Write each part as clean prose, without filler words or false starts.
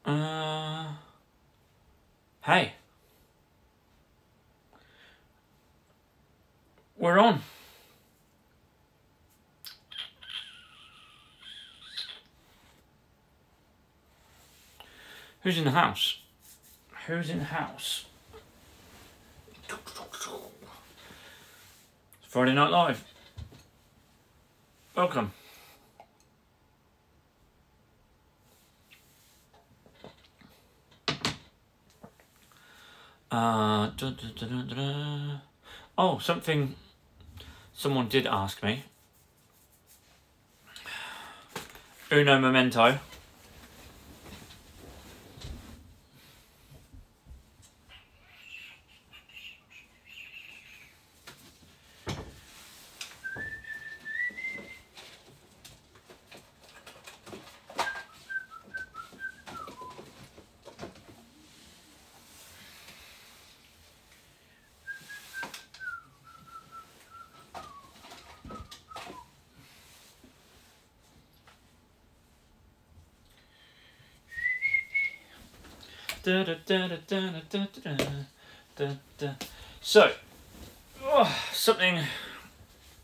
Hey. We're on. Who's in the house? Who's in the house? It's Friday Night Live. Welcome. Oh, something someone did ask me. Uno momento. So, something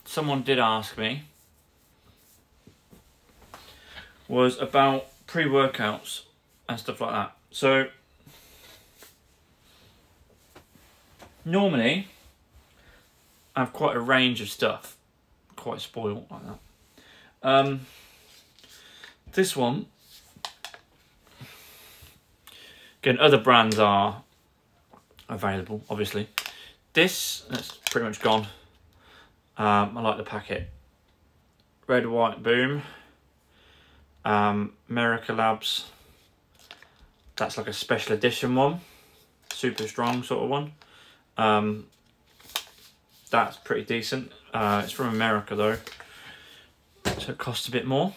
someone did ask me was about pre-workouts and stuff like that. So, normally I have quite a range of stuff, quite spoiled like that. This one, again, other brands are available, obviously. This, that's pretty much gone. I like the packet. Red, White, Boom. America Labs. That's like a special edition one. Super strong sort of one. That's pretty decent. It's from America though, so it costs a bit more.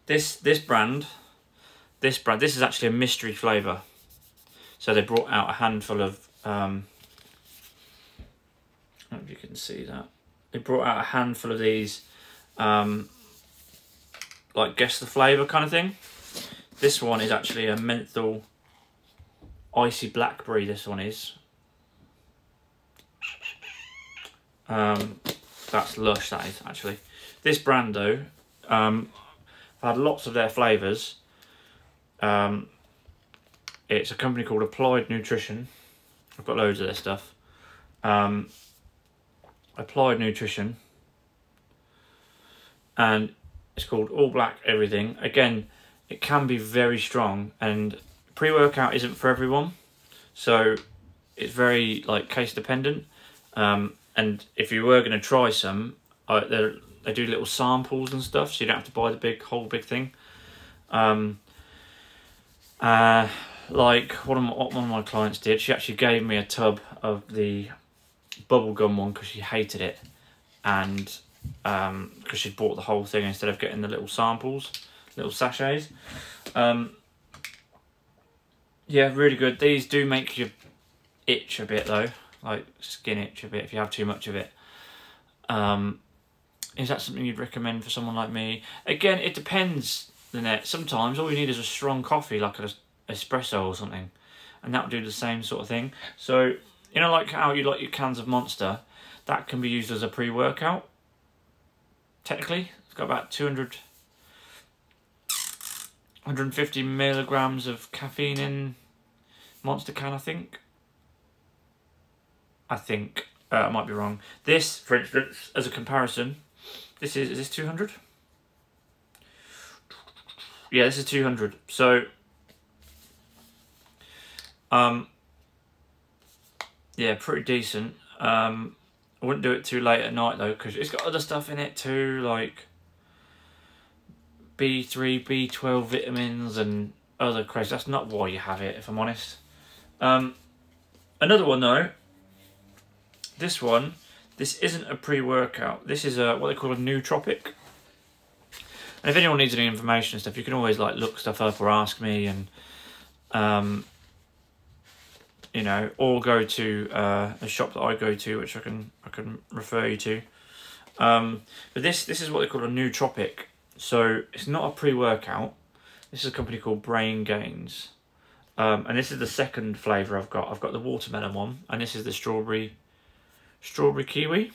This brand, this is actually a mystery flavour. So they brought out a handful of, I don't know if you can see that. They brought out a handful of these, like guess the flavour kind of thing. This one is actually a menthol icy blackberry, this one is. That's lush, that is actually. This brand though, I've had lots of their flavours. It's a company called Applied Nutrition. I've got loads of their stuff. Applied Nutrition. And it's called All Black Everything. Again, it can be very strong, and pre-workout isn't for everyone. So it's very like case dependent. And if you were going to try some, they do little samples and stuff, so you don't have to buy the whole big thing. Like what one of my clients did, she actually gave me a tub of the bubblegum one because she hated it, and because she'd bought the whole thing instead of getting the little samples, little sachets. Yeah, really good. These do make you itch a bit though, like skin itch a bit if you have too much of it. Is that something you'd recommend for someone like me? Again, it depends, Lynette. Sometimes all you need is a strong coffee, like an espresso or something, and that will do the same sort of thing. So, you know, like how you like your cans of Monster, that can be used as a pre-workout. Technically, it's got about 150 milligrams of caffeine in Monster can, I think. I might be wrong. This, for instance, as a comparison, is this 200? Yeah, this is 200. So, yeah, pretty decent. I wouldn't do it too late at night though, because it's got other stuff in it too, like B3, B12 vitamins and other crazy. That's not why you have it, if I'm honest. Another one though, this isn't a pre-workout. This is what they call a nootropic. And if anyone needs any information and stuff, you can always like look stuff up or ask me, and you know, or go to a shop that I go to, which I can refer you to. But this is what they call a nootropic. So it's not a pre-workout. This is a company called Brain Gains. And this is the second flavour I've got. I've got the watermelon one, and this is the strawberry kiwi.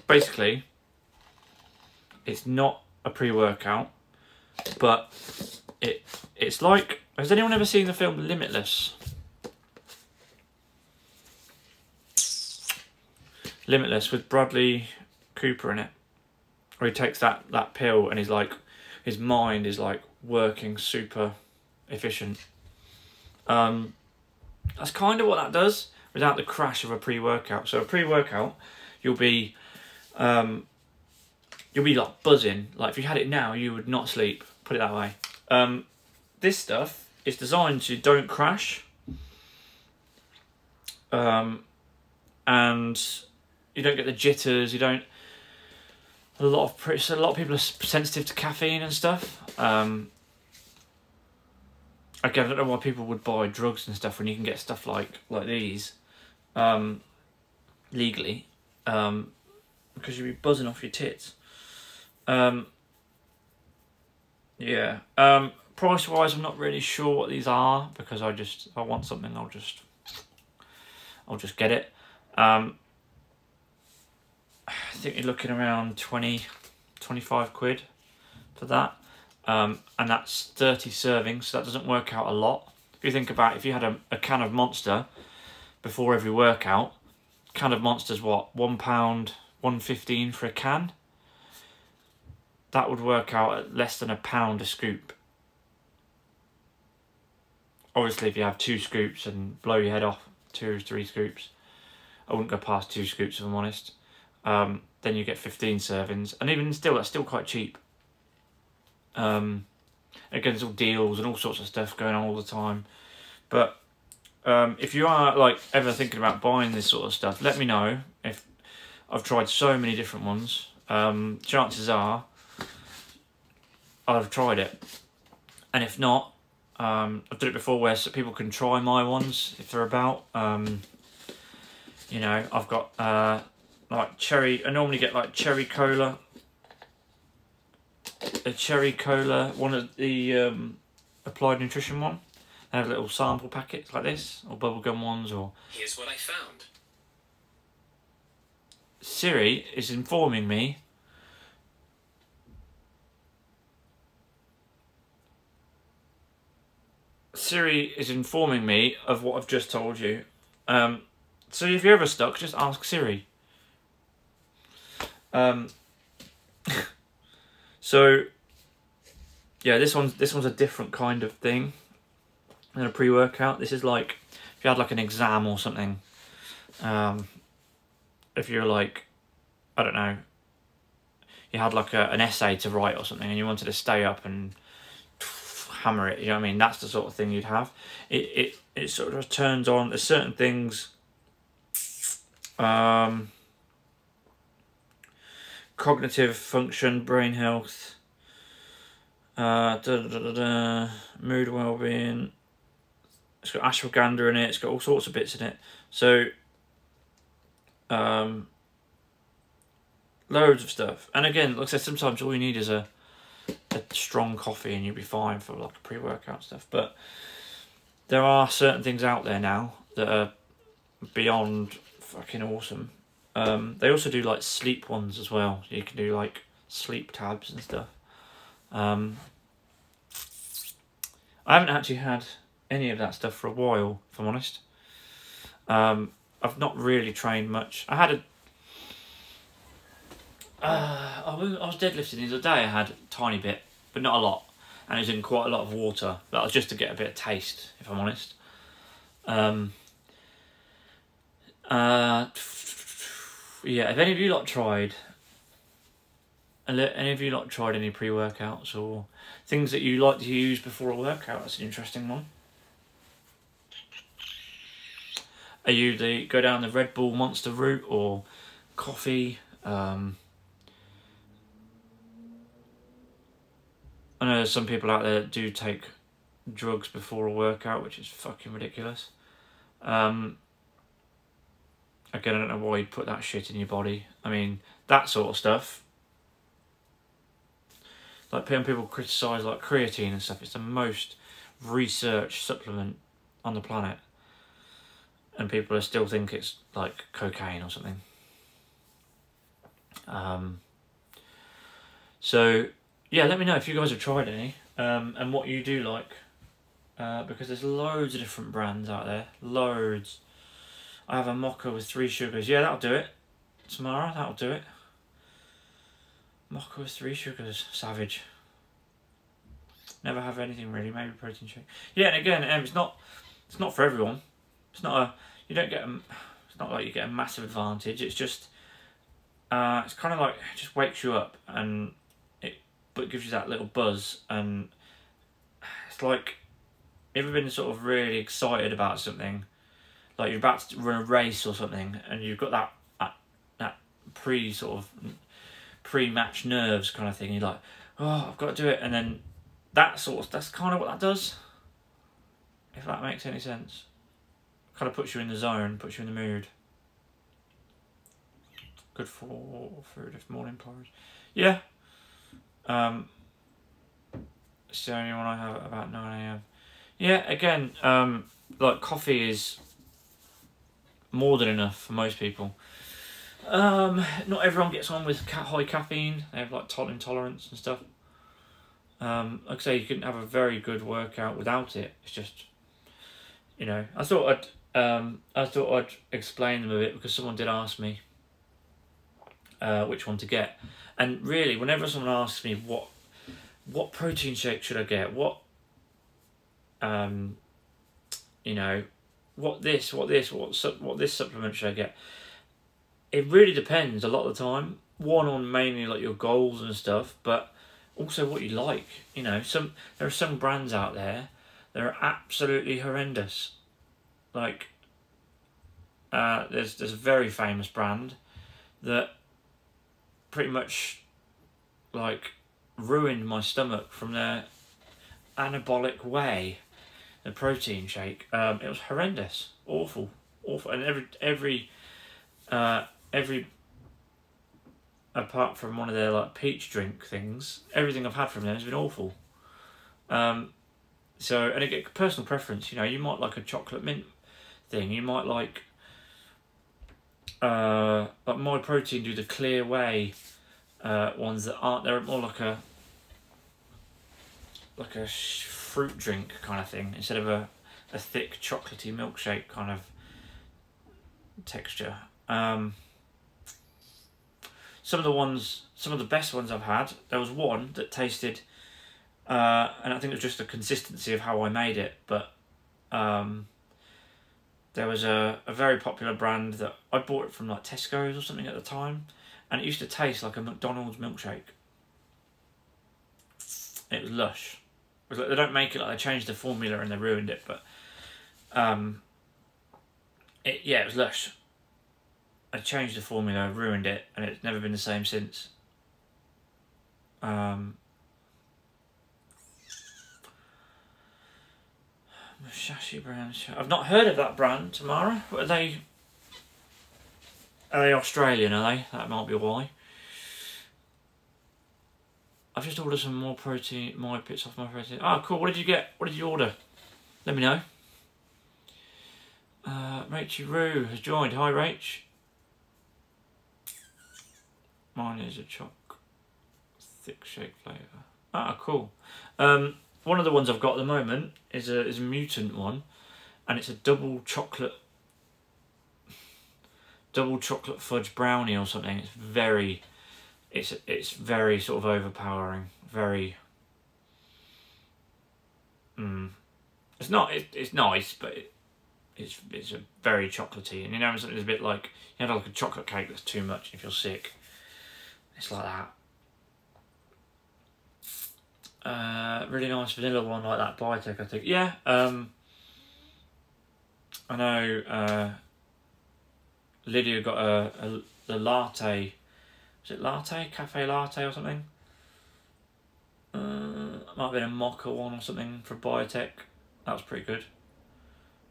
Basically, it's not a pre-workout, but it's like, has anyone ever seen the film Limitless? Limitless with Bradley Cooper in it, where he takes that pill and he's like, his mind is like working super efficient. That's kind of what that does without the crash of a pre-workout. So a pre-workout, you'll be like buzzing. Like if you had it now, you would not sleep. Put it that way. This stuff is designed so you don't crash, and you don't get the jitters. You don't. A lot of people are sensitive to caffeine and stuff. Again, I don't know why people would buy drugs and stuff when you can get stuff like these legally, because you'd be buzzing off your tits. Yeah. Price wise, I'm not really sure what these are, because if I want something, I'll just get it. I think you're looking around 25 quid for that. And that's 30 servings, so that doesn't work out a lot. If you think about it, if you had a can of Monster before every workout, can of Monster's what, £1, £1.15 for a can? That would work out at less than £1 a scoop. Obviously, if you have 2 scoops and blow your head off, 2 or 3 scoops, I wouldn't go past 2 scoops if I'm honest. Then you get 15 servings, and even still, that's still quite cheap. Again, there's all deals and all sorts of stuff going on all the time. But if you are like ever thinking about buying this sort of stuff, let me know. If I've tried so many different ones, chances are I've tried it, and if not, I've done it before where people can try my ones if they're about. You know, I've got like cherry. I normally get like cherry cola. A cherry cola, one of the Applied Nutrition one. They have little sample packets like this, or bubblegum ones, or... Here's what I found. Siri is informing me of what I've just told you. So if you're ever stuck, just ask Siri. So yeah, this one's a different kind of thing than a pre-workout. This is like if you had like an exam or something. If you're like, I don't know, you had like an essay to write or something, and you wanted to stay up and hammer it. You know what I mean? That's the sort of thing you'd have. It sort of turns on. There's certain things. Cognitive function, brain health, mood well-being. It's got ashwagandha in it. It's got all sorts of bits in it. So, loads of stuff. And again, like I said, sometimes all you need is a strong coffee, and you'll be fine for like pre-workout stuff. But there are certain things out there now that are beyond fucking awesome. They also do like sleep ones as well. You can do like sleep tabs and stuff. I haven't actually had any of that stuff for a while, if I'm honest. I've not really trained much. I had I was deadlifting the other day. I had a tiny bit, but not a lot, and it was in quite a lot of water. That was just to get a bit of taste, if I'm honest. Yeah, have any of you lot tried? Any of you lot tried any pre-workouts or things that you like to use before a workout? That's an interesting one. Are you go down the Red Bull Monster route or coffee? I know there's some people out there that do take drugs before a workout, which is fucking ridiculous. Again, I don't know why you'd put that shit in your body. I mean, that sort of stuff, Like people criticise like creatine and stuff. It's the most researched supplement on the planet, and people still think it's like cocaine or something. So yeah, let me know if you guys have tried any, and what you do like, because there's loads of different brands out there, loads. I have a mocha with 3 sugars. Yeah, that'll do it. Tomorrow, that'll do it. Mocha with 3 sugars, savage. Never have anything really, maybe protein shake. Yeah, and again, it's not for everyone. It's not you don't get it's not like you get a massive advantage. It's just, it's kind of like, it just wakes you up, and but it gives you that little buzz, and it's like, ever been sort of really excited about something, like you're about to run a race or something, and you've got that pre-match nerves kind of thing. You're like, oh, I've got to do it, and then that's kind of what that does. If that makes any sense, kind of puts you in the zone, puts you in the mood. Good for food if morning porridge. Yeah. It's the only one I have at about 9 AM. Yeah, again, like coffee is more than enough for most people. Not everyone gets on with high caffeine. They have like intolerance and stuff. Like I say, you can have a very good workout without it. It's just, you know, I thought I'd explain them a bit, because someone did ask me which one to get, and really, whenever someone asks me what protein shake should I get, what you know, what this supplement should I get, it really depends a lot of the time. One, on mainly like your goals and stuff, but also what you like. You know, there are some brands out there that are absolutely horrendous. Like, there's a very famous brand that pretty much like ruined my stomach from their anabolic whey, the protein shake. It was horrendous, awful, and every apart from one of their like peach drink things, everything I've had from them has been awful. So, and again, personal preference. You know, you might like a chocolate mint thing. You might like My Protein do the clear whey ones that aren't. They're more like a fruit drink kind of thing, instead of a thick chocolatey milkshake kind of texture. Some of the best ones I've had, there was one that tasted, and I think it was just the consistency of how I made it, but there was a very popular brand that I bought it from like Tesco's or something at the time, and it used to taste like a McDonald's milkshake. It was lush. It was like, they don't make it, like they changed the formula and they ruined it, but it was lush. I changed the formula, ruined it, and it's never been the same since. Musashi brand. I've not heard of that brand, Tamara. What are they? Are they Australian, are they? That might be why. I've just ordered some more protein, My Bits off My Protein. Oh, cool. What did you get? What did you order? Let me know. Rachy Roo has joined. Hi, Rach. Mine is a thick shake flavour. Ah, cool. One of the ones I've got at the moment is a mutant one, and it's a double chocolate fudge brownie or something. It's very sort of overpowering. Very. It's nice, but it's a very chocolatey, and you know, it's a bit like you had like a chocolate cake that's too much if you're sick. It's like that. Really nice vanilla one like that, Biotech, I think. Yeah, I know Lydia got the latte. Was it latte? Cafe latte or something? Might have been a mocha one or something from Biotech. That was pretty good.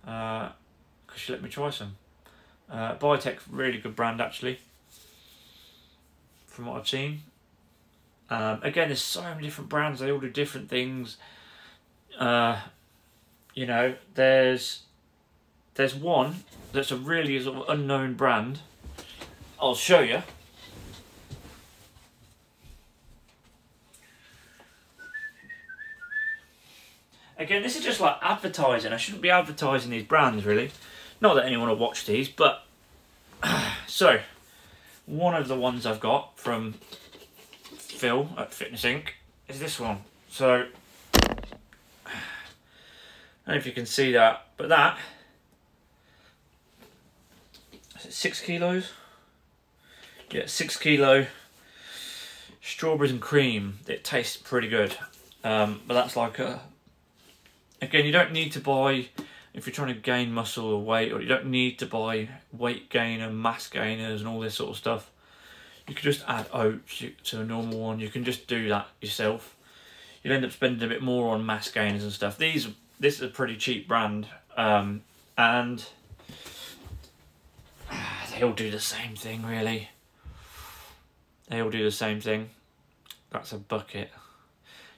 Because she let me try some. Biotech, really good brand actually, from what I've seen. Again, there's so many different brands. They all do different things. You know, there's one that's a really sort of unknown brand. I'll show you. Again, this is just like advertising. I shouldn't be advertising these brands, really. Not that anyone will watch these, but... So, one of the ones I've got from Phil at Fitness Inc. is this one. So, I don't know if you can see that, but that... Is it 6 kilos? Yeah, 6 kilo strawberries and cream. It tastes pretty good. But that's like a... Again, you don't need to buy, if you're trying to gain muscle or weight, or you don't need to buy weight gainer, mass gainers and all this sort of stuff. You can just add oats to a normal one. You can just do that yourself. You'll end up spending a bit more on mass gainers and stuff. This is a pretty cheap brand, and they all do the same thing, really. They all do the same thing. That's a bucket.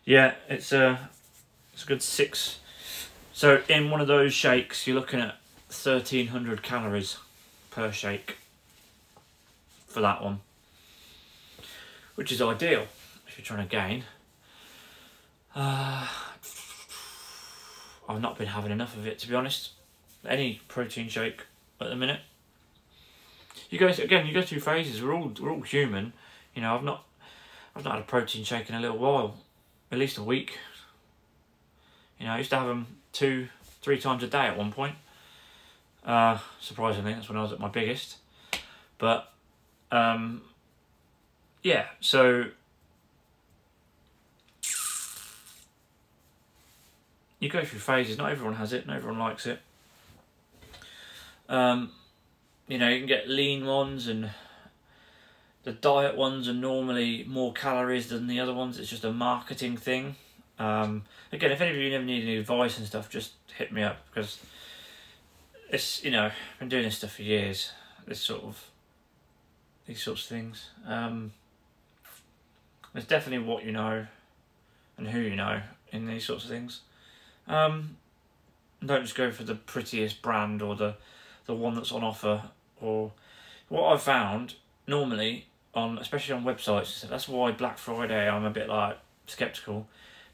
Yeah, it's a good 6. So in one of those shakes, you're looking at 1,300 calories per shake for that one, which is ideal if you're trying to gain. I've not been having enough of it, to be honest. Any protein shake at the minute. You go through phases. We're all human. You know, I've not had a protein shake in a little while, at least a week. You know, I used to have them 2-3 times a day at one point. Surprisingly, that's when I was at my biggest. But yeah, so you go through phases. Not everyone has it. Not everyone likes it. You know, you can get lean ones, and the diet ones are normally more calories than the other ones. It's just a marketing thing. Again, if any of you ever need any advice and stuff, just hit me up, because it's, you know, I've been doing this stuff for years. These sorts of things. There's definitely what you know and who you know in these sorts of things. Don't just go for the prettiest brand or the one that's on offer. Or what I've found normally especially on websites, that's why Black Friday I'm a bit like skeptical,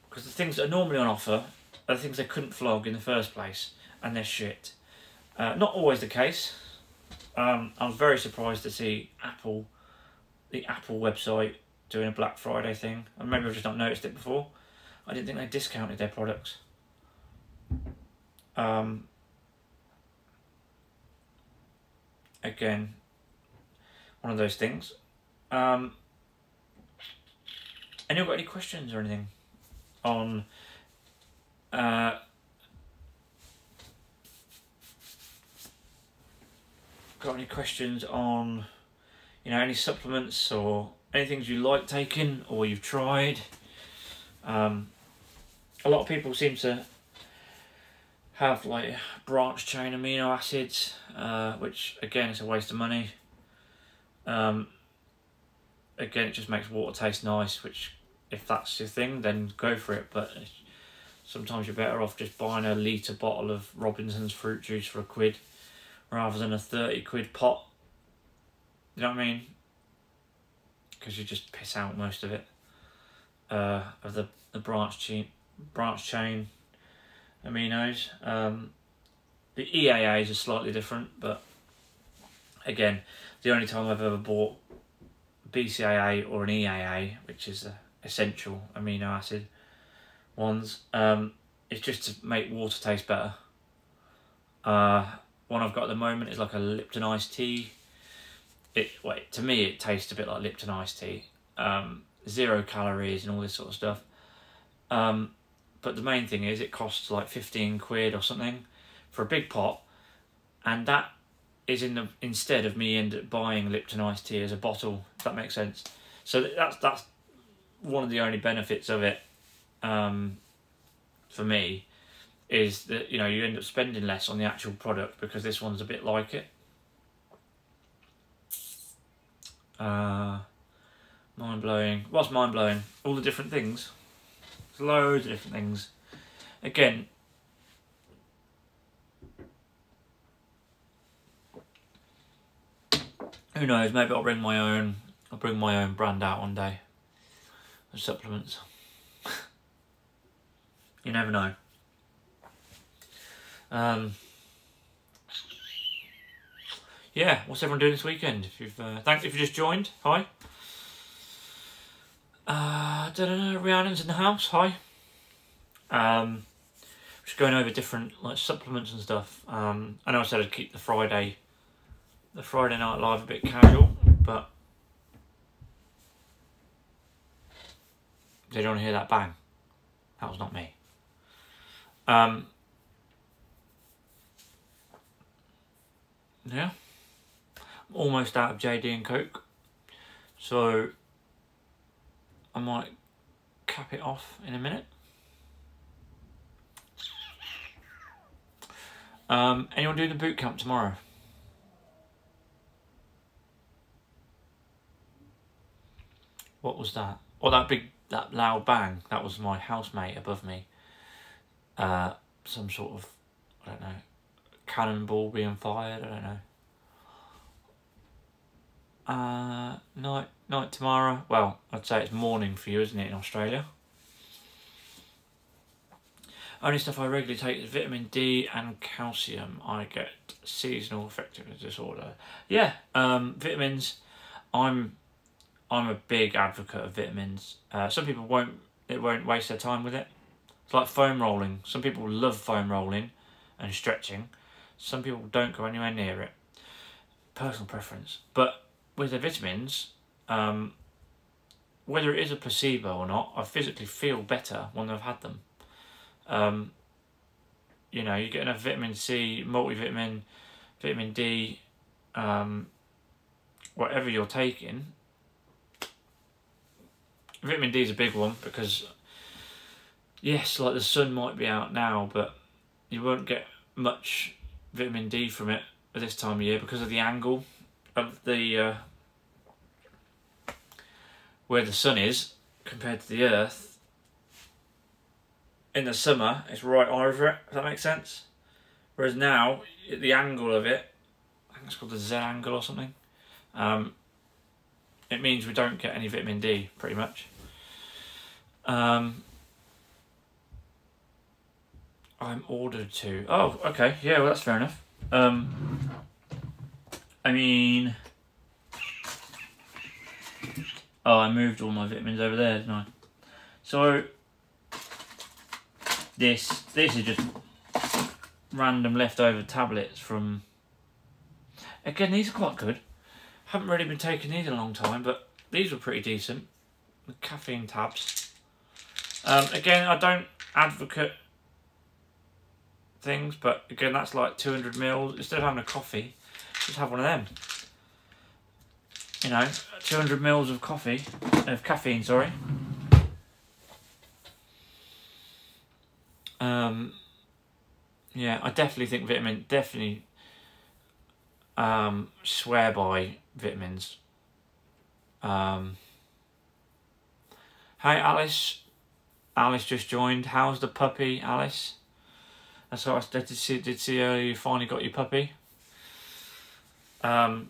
because the things that are normally on offer are the things they couldn't flog in the first place, and they're shit. Not always the case. I was very surprised to see the Apple website doing a Black Friday thing. And maybe I've just not noticed it before. I didn't think they discounted their products. Again, one of those things. Anyone got any questions or anything on got any questions on, you know, any supplements or any things you like taking or you've tried? A lot of people seem to have like branch chain amino acids, which again is a waste of money. Again, it just makes water taste nice, which if that's your thing, then go for it. But sometimes you're better off just buying a litre bottle of Robinson's fruit juice for £1 rather than a 30 quid pot. You know what I mean? Because you just piss out most of it, of the branch chain aminos. The EAAs are slightly different, but again, the only time I've ever bought BCAA or an EAA, which is the essential amino acid ones, is just to make water taste better. One I've got at the moment is like a Lipton iced tea. To me it tastes a bit like Lipton iced tea. 0 calories and all this sort of stuff. But the main thing is it costs like 15 quid or something for a big pot, and that is instead of me end up buying Lipton iced tea as a bottle, if that makes sense. So that's one of the only benefits of it, for me, is that, you know, you end up spending less on the actual product because this one's a bit like it. Mind blowing. What's mind blowing? All the different things. There's loads of different things. Again, who knows? Maybe I'll bring my own. I'll bring my own brand out one day of supplements. You never know. Yeah, what's everyone doing this weekend? If you've thanks if you just joined. Hi. Don't know. Rhiannon's in the house. Hi. Just going over different like supplements and stuff. I know I said I'd keep the Friday Night Live a bit casual, but did you want to hear that bang? That was not me. Yeah. I'm almost out of JD and Coke, so I might cap it off in a minute. Anyone doing the boot camp tomorrow? What was that? Oh, that loud bang. That was my housemate above me. Some sort of, I don't know, cannonball being fired. I don't know. Night tomorrow. Well, I'd say it's morning for you, isn't it, in Australia? Only stuff I regularly take is vitamin D and calcium. I get seasonal affective disorder. Yeah, vitamins. I'm a big advocate of vitamins. Some people won't waste their time with it. It's like foam rolling. Some people love foam rolling and stretching. Some people don't go anywhere near it. Personal preference. But with the vitamins, whether it is a placebo or not, I physically feel better when I've had them. You know, you get enough vitamin C, multivitamin, vitamin D, whatever you're taking. Vitamin D is a big one because, yes, like the sun might be out now, but you won't get much vitamin D from it at this time of year because of the angle of the where the sun is compared to the earth. In the summer, it's right over it, if that makes sense. Whereas now, the angle of it, I think it's called the Z angle or something, it means we don't get any vitamin D, pretty much. I'm ordered to. Oh, okay, yeah, well, that's fair enough. I mean, oh, I moved all my vitamins over there, didn't I? So this is just random leftover tablets from. Again, these are quite good. Haven't really been taking these in a long time, but these were pretty decent. The caffeine tabs. Again, I don't advocate things, but again, that's like 200 mils. Instead of having a coffee, just have one of them. You know, 200 mils of caffeine, sorry. Yeah, I definitely think swear by vitamins. Hey Alice. Alice just joined. How's the puppy, Alice? That's what I did see earlier. You finally got your puppy. We're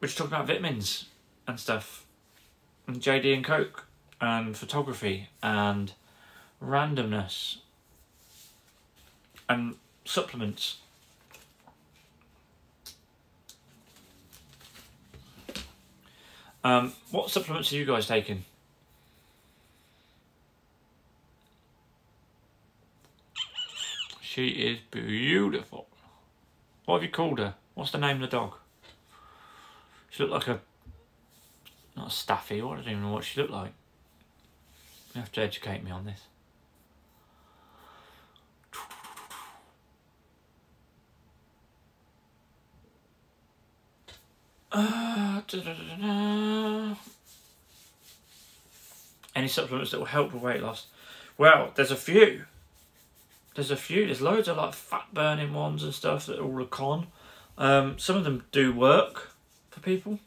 just talking about vitamins and stuff, and JD and Coke, and photography, and randomness, and supplements. What supplements are you guys taking? She is beautiful. What have you called her? What's the name of the dog? She looked like not a staffy, I don't even know what she looked like. You have to educate me on this. Any supplements that will help with weight loss? Well, there's a few. There's loads of like fat burning ones and stuff that are all a con. Some of them do work for people.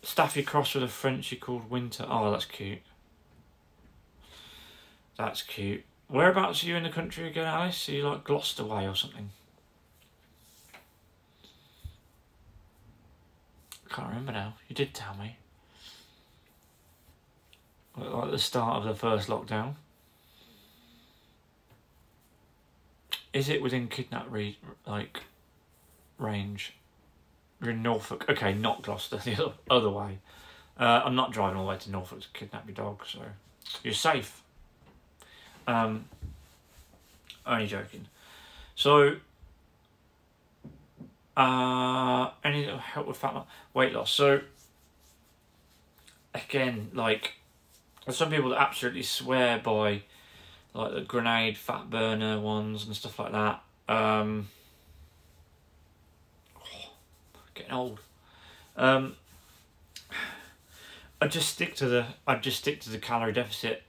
Staffy crossed with a Frenchie called Winter. Oh, that's cute. That's cute. Whereabouts are you in the country again, Alice? Are you like Gloucester way or something? I can't remember now. You did tell me. Like the start of the first lockdown. Is it within kidnap range? You're in Norfolk. Okay, not Gloucester, the other way. I'm not driving all the way to Norfolk to kidnap your dog, so you're safe. Only joking. So, any help with weight loss? So, again, like, there's some people that absolutely swear by, like, the Grenade fat burner ones and stuff like that. Getting old. I just stick to the calorie deficit.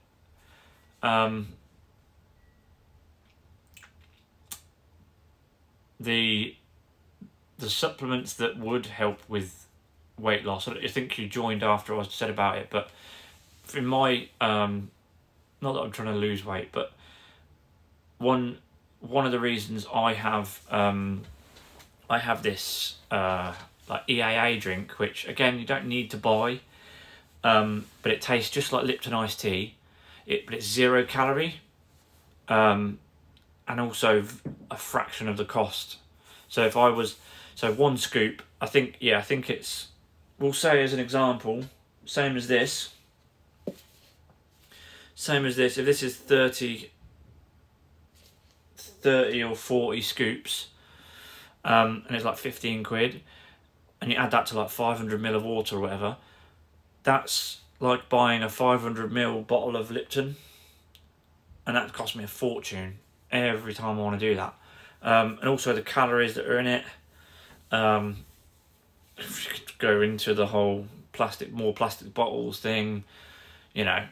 The supplements that would help with weight loss. I think you joined after I said about it, but in my not that I'm trying to lose weight, but one of the reasons I have this like EAA drink, which again you don't need to buy, but it tastes just like Lipton iced tea. But it's 0 calorie, and also a fraction of the cost. So one scoop, I think it's, we'll say as an example, same as this. If this is 30 or 40 scoops, and it's like 15 quid, and you add that to like 500 ml of water or whatever, that's like buying a 500 ml bottle of Lipton, and that cost me a fortune every time I want to do that. And also the calories that are in it. If you could go into the whole more plastic bottles thing, you know.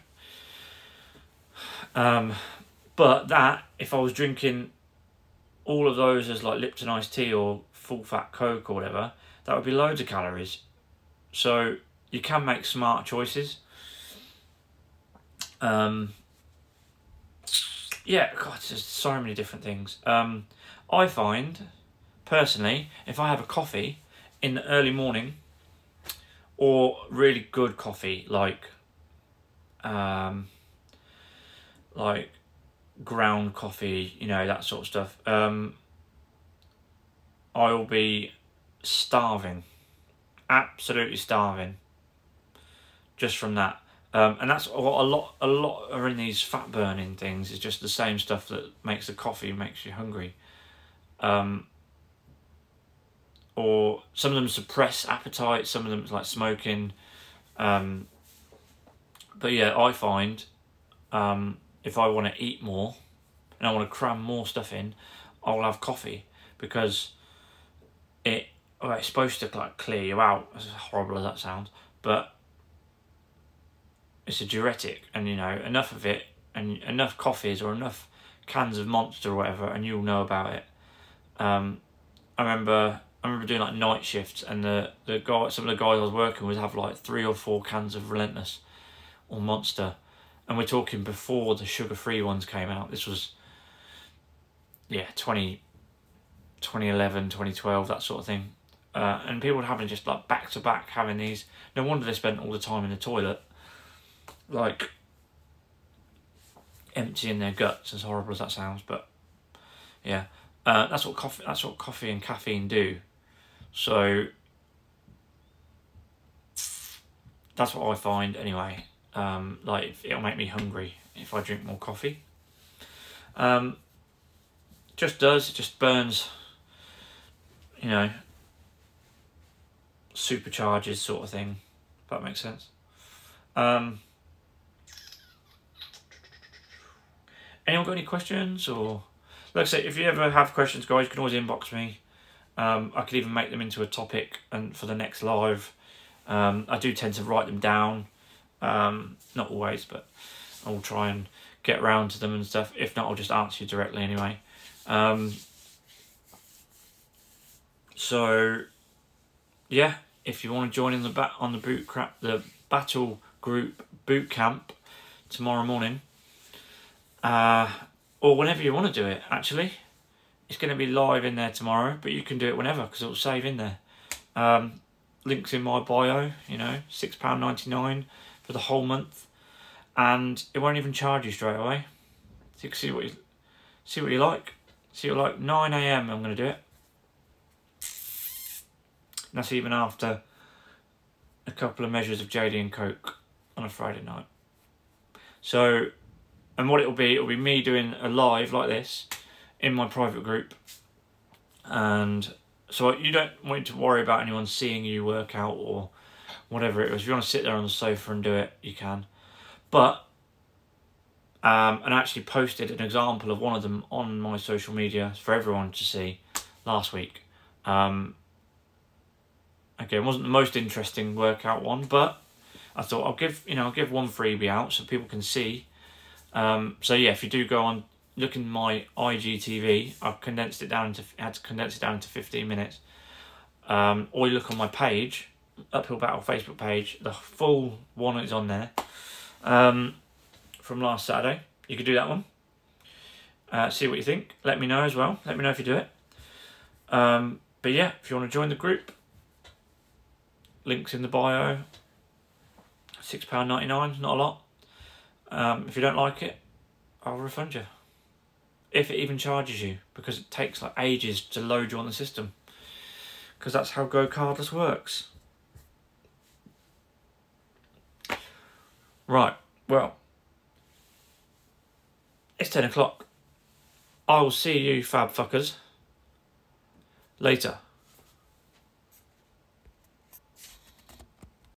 But that, if I was drinking all of those as like Lipton iced tea or full fat Coke or whatever, that would be loads of calories. So you can make smart choices. Yeah, God, there's so many different things. I find, personally, if I have a coffee in the early morning, or really good coffee, like ground coffee, you know, that sort of stuff, I will be starving, absolutely starving, just from that. And that's what a lot are in these fat burning things. Is just the same stuff that makes the coffee makes you hungry. Or some of them suppress appetite, some of them is like smoking. But yeah, I find if I want to eat more and I want to cram more stuff in, I'll have coffee, because it's supposed to like clear you out, as horrible as that sounds, but it's a diuretic, and you know, enough of it and enough coffees or enough cans of Monster or whatever, and you'll know about it. I remember doing like night shifts, and some of the guys I was working with have like 3 or 4 cans of Relentless or Monster, and we're talking before the sugar-free ones came out. This was 2011, 2012, that sort of thing. And people were having just like back to back having these. No wonder they spent all the time in the toilet, like emptying their guts, as horrible as that sounds. But yeah, that's what coffee and caffeine do. So that's what I find anyway. Like it'll make me hungry if I drink more coffee. It just burns, you know, supercharges sort of thing, if that makes sense. Anyone got any questions? Or like I say, if you ever have questions, guys, you can always inbox me. I could even make them into a topic and for the next live. I do tend to write them down, not always, but I'll try and get around to them and stuff. If not, I'll just answer you directly anyway. So yeah, if you want to join in the the battle group boot camp tomorrow morning, or whenever you want to do it. Actually, it's going to be live in there tomorrow, but you can do it whenever because it'll save in there. Links in my bio. You know, £6.99 for the whole month, and it won't even charge you straight away. So you can see what you like. See what you like. 9 AM I'm going to do it. And that's even after a couple of measures of JD and Coke on a Friday night. So, and what it'll be me doing a live like this in my private group. And so you don't want to worry about anyone seeing you work out or whatever it is. If you want to sit there on the sofa and do it, you can. But, and I actually posted an example of one of them on my social media for everyone to see last week. Again, it wasn't the most interesting workout one, but I thought I'll give one freebie out so people can see. So yeah, if you do go on, look in my IGTV, I've condensed it down into 15 minutes. Or you look on my page, Uphill Battle Facebook page, the full one is on there. From last Saturday, you could do that one. See what you think. Let me know as well. Let me know if you do it. But yeah, if you want to join the group, links in the bio. £6.99, not a lot. If you don't like it, I'll refund you. If it even charges you, because it takes like ages to load you on the system. Because that's how Go Cardless works. Right, well, it's 10 o'clock. I will see you fab fuckers later.